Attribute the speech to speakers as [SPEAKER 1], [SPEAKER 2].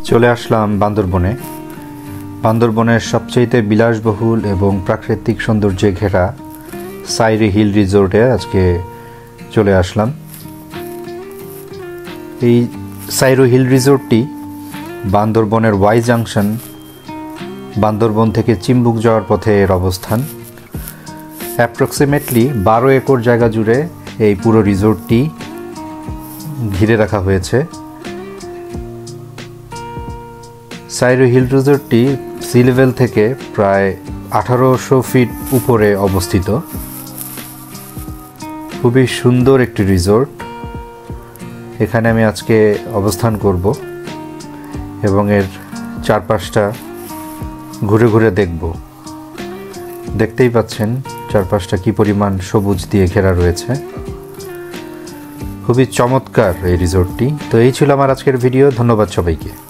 [SPEAKER 1] চলে আসলাম বান্দরবনে। বান্দরবনের সবচেয়ে বিলাসবহুল এবং প্রাকৃতিক সৌন্দর্যে ঘেরা সাইরি হিল রিসোর্টে আজকে চলে আসলাম। এই সাইরি হিল রিসোর্টটি বান্দরবনের ওয়াই জাংশন, বান্দরবন থেকে চিম্বুক যাওয়ার পথে এর অবস্থান। অ্যাপ্রক্সিমেটলি 12 একর জায়গা জুড়ে এই পুরো রিসোর্টটি ঘিরে রাখা হয়েছে। সাইরি হিল রিসোর্টটি সি লেভেল থেকে প্রায় 1800 ফিট উপরে অবস্থিত। খুবই সুন্দর একটি রিসোর্ট। এখানে আমি আজকে অবস্থান করব এবং এর চারপাশটা ঘুরে ঘুরে দেখব। দেখতেই পাচ্ছেন চারপাশটা কি পরিমাণ সবুজ দিয়ে ঘেরা রয়েছে। খুবই চমৎকার এই রিসোর্টটি। তো এই ছিল আমার আজকের ভিডিও। ধন্যবাদ সবাইকে।